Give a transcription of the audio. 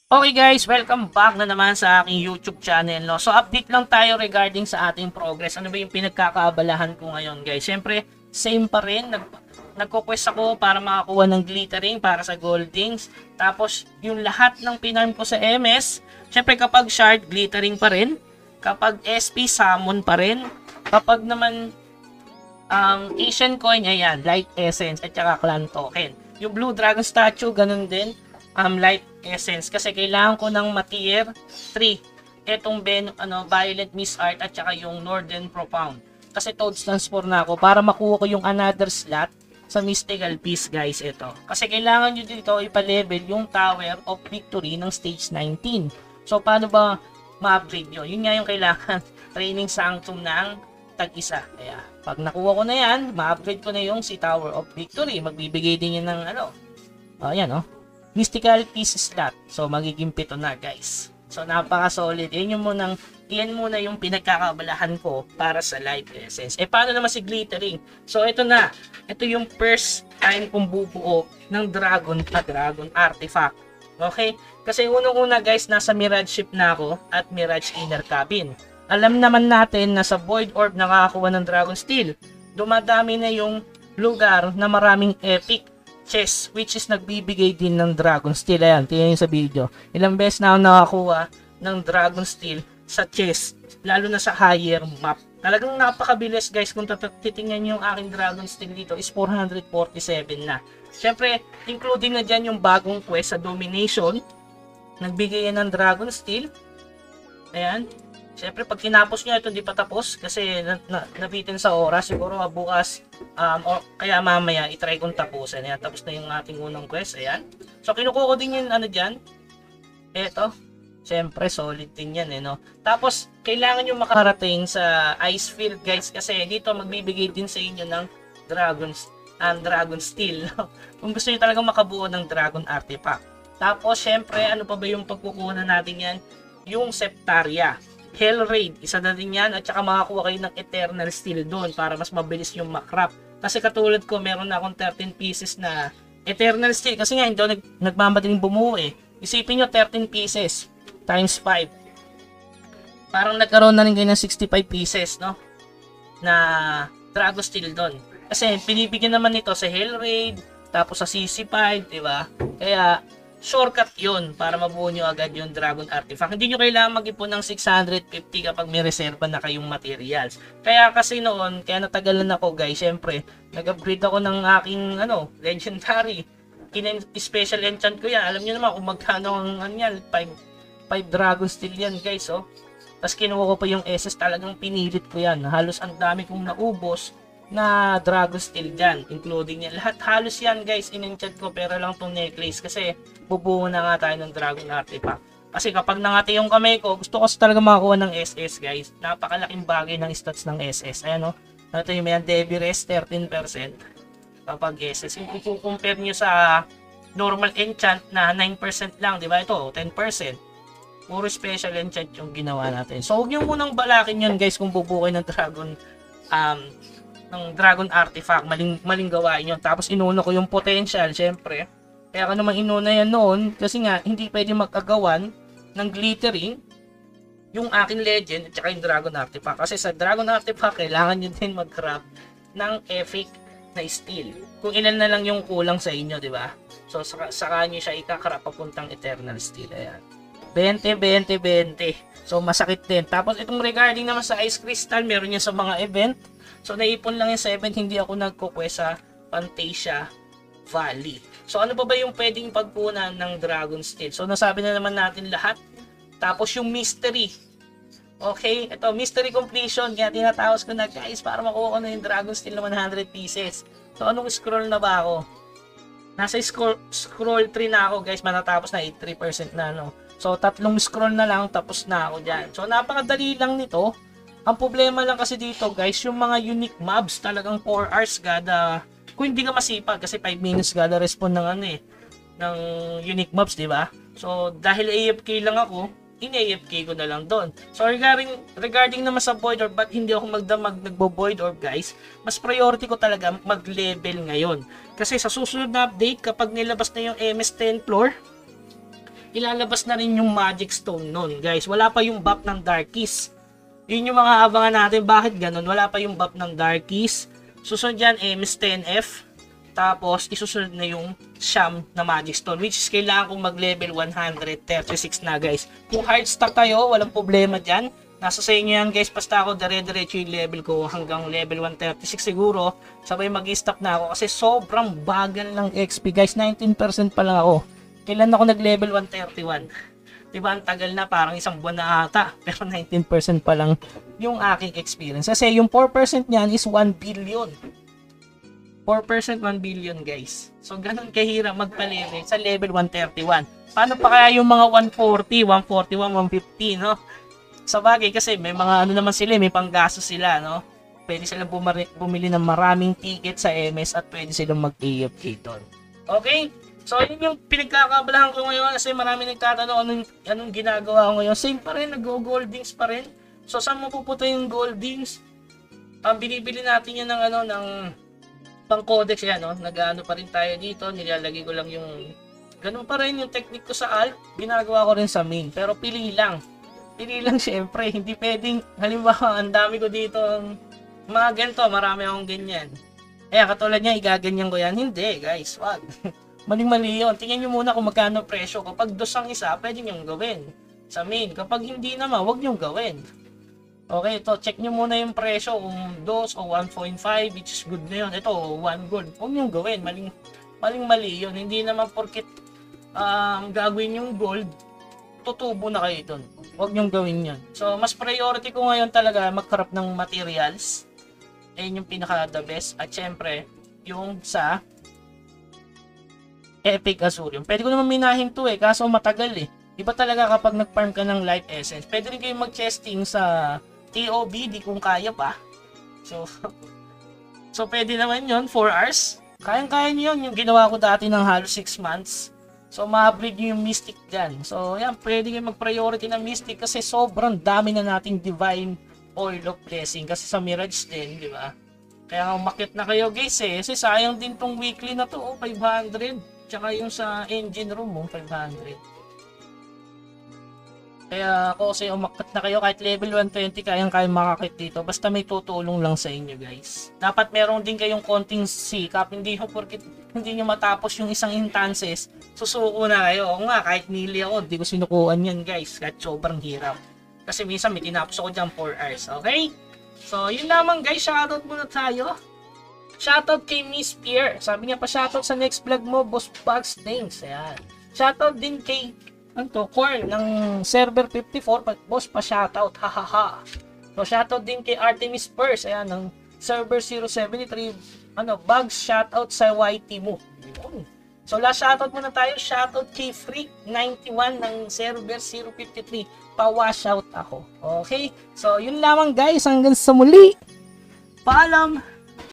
Okay guys, welcome back na naman sa aking YouTube channel. No? So update lang tayo regarding sa ating progress. Ano ba yung pinagkakaabalahan ko ngayon guys? Siyempre, same pa rin. Nagko-quest ako para makakuha ng glittering para sa goldings. Tapos, yung lahat ng pinarm ko sa MS, siyempre kapag shard, glittering pa rin. Kapag SP, summon pa rin. Kapag naman Asian coin, ayan, light essence at saka clan token. Yung blue dragon statue, ganun din. Light essence kasi kailangan ko ng tier 3 etong Violet Mist Art at saka yung Northern Profound kasi Toad Transform na ako para makuha ko yung another slot sa Mystical Piece guys. Ito kasi kailangan nyo dito ipa-level yung Tower of Victory ng stage 19. So paano ba ma-upgrade nyo? Yun nga yung kailangan. Training Sanctum ng tag-isa. Kaya pag nakuha ko na yan, ma-upgrade ko na yung si Tower of Victory. Magbibigay din yan ng ayan Mystical Piece slot. So, magiging 7 na, guys. So, napaka-solid. Yan muna yung pinagkakabalahan ko para sa Light Essence. Paano naman si Glittering? So, ito na. Ito yung first time kong bubuo ng Dragon Artifact. Okay? Kasi unang-una, guys, nasa Mirage Ship na ako at Mirage Inner Cabin. Alam naman natin na sa Void Orb nakakakuha ng Dragon Steel. Dumadami na yung lugar na maraming epic chest which is nagbibigay din ng Dragon Steel. Ayan, tingnan nyo sa video. Ilang beses na ako nakakuha ng Dragon Steel sa chest, lalo na sa higher map. Talagang napakabilis guys. Kung titingnan nyo yung aking Dragon Steel dito is 447 na. Siyempre, including na dyan yung bagong quest sa Domination. Nagbigay yan ng Dragon Steel. Ayan. Siyempre, pag tinapos nyo ito, hindi pa tapos kasi nabitin sa oras. Siguro bukas o kaya mamaya, itry kong tapusin. Ayan, tapos na yung ating unang quest. Ayan. So, kinukuha ko din yung dyan. Eto. Siyempre, solid din yan no. Tapos, kailangan nyo makarating sa Icefield guys kasi dito magbibigay din sa inyo ng Dragon Steel. Kung gusto nyo talagang makabuo ng Dragon Artifact. Tapos, siyempre, ano pa ba yung pagkukuha natin yan? Yung Septaria. Hell Raid, isa na din yan at saka makakuha kayo ng Eternal Steel doon para mas mabilis yung makrap. Kasi katulad ko, meron na akong 13 pieces na Eternal Steel kasi nga hindi ako nagmamadaling bumuo Isipin nyo 13 pieces times 5. Parang nagkaroon na rin kayo ng 65 pieces no? Na Dragon Steel doon. Kasi pinibigyan naman nito sa Hell Raid, tapos sa CC5, diba? Kaya shortcut yun para mabuo nyo agad yung Dragon Artifact. Hindi nyo kailangan mag-ipon ng 650 kapag may reserva na kayong materials. Kaya kasi noon, kaya natagalan ako guys, syempre, nag-upgrade ako ng aking legendary. Special enchant ko yan. Alam nyo naman kung magkano ang 5 Dragon Steel yan guys. Tapos kinuha ko pa yung SS, talagang pinilit ko yan. Halos ang dami kong naubos na Dragon Steel dyan, including yan. Lahat halos yan guys, in-enchant ko pero lang tong necklace kasi bubuo na nga tayo ng Dragon Artifact. Kasi kapag nangati yung kamay ko, gusto ko talaga makakuha ng SS guys. Napakalaking bagay ng stats ng SS. Ayan ito yung may Devi Rest 13% kapag SS. Kung compare nyo sa normal enchant na 9% lang, di ba? Ito 10%. Puro special enchant yung ginawa natin. So huwag nyo munang balakin yan guys kung bubuo ng Dragon Artifact. Maling gawain yun. Tapos inuna ko yung potential, syempre. Kaya ka naman inuna yan noon kasi nga hindi pwede magkagawan ng glittering yung aking legend at saka yung Dragon Artifact. Kasi sa Dragon Artifact, kailangan nyo din mag-craft ng epic na steel. Kung ilan na lang yung kulang sa inyo, di ba? So, saka nyo siya ikakrap papuntang Eternal Steel. Ayan. 20, 20, 20. So, masakit din. Tapos, itong regarding naman sa Ice Crystal, meron niya sa mga event. So, naipon lang yung 7, hindi ako nagkukwest sa Fantasia Valley. So, ano pa ba yung pwedeng pagkunan ng Dragon Steel? So, nasabi na naman natin lahat. Tapos, yung mystery. Okay, ito, mystery completion. Kaya tinatapos ko na, guys, para makuha ko na yung Dragon Steel na 100 pieces. So, anong scroll na ba ako? Nasa scroll 3 na ako, guys. Matatapos na 83% na, So, 3 scroll na lang, tapos na ako dyan. So, napakadali lang nito. Ang problema lang kasi dito guys, yung mga unique mobs talagang 4 hours gada. Kung hindi ka masipag kasi 5 minutes gada respond ng ng unique mobs, di ba? So dahil AFK lang ako, in-AFK ko na lang doon. So regarding naman sa Void Orb, ba't hindi ako magdamag nagbo-Void Orb guys? Mas priority ko talaga mag-level ngayon. Kasi sa susunod na update, kapag nilabas na yung MS10 floor, ilalabas na rin yung Magic Stone nun, guys. Wala pa yung buff ng Darkies. Yun yung mga abangan natin. Bakit ganun? Wala pa yung buff ng Darkies. Susunod dyan, MS10F. Tapos, isusunod na yung Sham na Magic Stone, which is kailangan kong mag-level 136 na, guys. Kung hard stack kayo, walang problema dyan. Nasa sa inyo yan, guys. Basta ako, dire-diretso yung level ko hanggang level 136 siguro. Sabay mag-stop na ako kasi sobrang bagal ng XP, guys. 19% pa lang ako. Kailan ako nag-level 131? Diba, ang tagal na, parang isang buwan na ata. Pero 19% pa lang yung aking experience. Kasi yung 4% niyan is 1 billion. 4% 1 billion, guys. So, ganun kahirap magpa-level sa level 131. Paano pa kaya yung mga 140, 141, 150, no? Sa bagay, kasi may mga ano naman sila, may panggaso sila, no? Pwede silang bumili ng maraming ticket sa MS at pwede silang mag-AFK doon. Okay? So, yun yung pinagkakabalahan ko ngayon kasi marami nagtatanong anong ginagawa ko ngayon. Same pa rin, nag-goldings pa rin. So, saan mo pupunta yung goldings? Binibili natin yan ng ng pang-codex yan, no? Nag-ano pa rin tayo dito, nilalagay ko lang yung ganun pa rin yung technique ko sa alt, ginagawa ko rin sa main, pero pili lang syempre, hindi pwedeng, halimbawa, ang dami ko dito mga ganito, marami akong ganyan, katulad niya, igaganyan ko yan, hindi guys, wag. Maling-mali yun, tingnan nyo muna kung magkano presyo, kapag dos ang isa, pwede nyo gawin sa main, kapag hindi naman, wag nyo gawin. Okay, ito, check nyo muna yung presyo kung 2 o 1.5, which is good na yun. Ito, 1 gold. Huwag nyo gawin. Maling-mali yun. Hindi naman porket gagawin yung gold, tutubo na kayo doon. Huwag nyo gawin yun. So, mas priority ko ngayon talaga magkarap ng materials. Ayun yung pinaka-the best. At syempre, yung sa Epic Azurium. Pwede ko naman minahin to kaso matagal Iba talaga kapag nag-farm ka ng Life Essence. Pwede rin kayo mag-chesting sa TOBD kung kaya pa. So pwede naman yun, 4 hours. Kayang-kaya nyo yun. Yung ginawa ko dati ng halos 6 months. So ma-upgrade nyo yung Mystic dyan. So yan, pwede kayo mag-priority ng Mystic kasi sobrang dami na nating Divine Oil of Blessing. Kasi sa Mirage din, di ba? Kaya umakyat na kayo guys Kasi sayang din tong weekly na to, 500. Tsaka yung sa engine room, 500. Kaya ako kasi umakyat na kayo kahit level 120 kayang-kaya makakit dito. Basta may tutulong lang sa inyo guys. Dapat meron din kayong konting sikap. Hindi ho porkit hindi nyo matapos yung isang instances, susuko na kayo. O nga, kahit nili ako, di ko sinukuhan yan guys. Kahit sobrang hirap. Kasi minsan may tinapos ako dyan 4 hours. Okay? So, yun lamang guys. Shoutout muna tayo. Shoutout kay Miss Pierre. Sabi niya pa shoutout sa next vlog mo, Boss Bugs. Thanks. Ayan. Shoutout din kay Corn ng server 54, boss pa shoutout, hahaha. So shoutout din kay Artemis Purse, ayan, ng server 073, bugs shoutout sa YT mo. So last shoutout muna tayo, shoutout kay Freak 91 ng server 053, pa-washout ako. Okay, so yun lamang guys, hanggang sa muli. Paalam!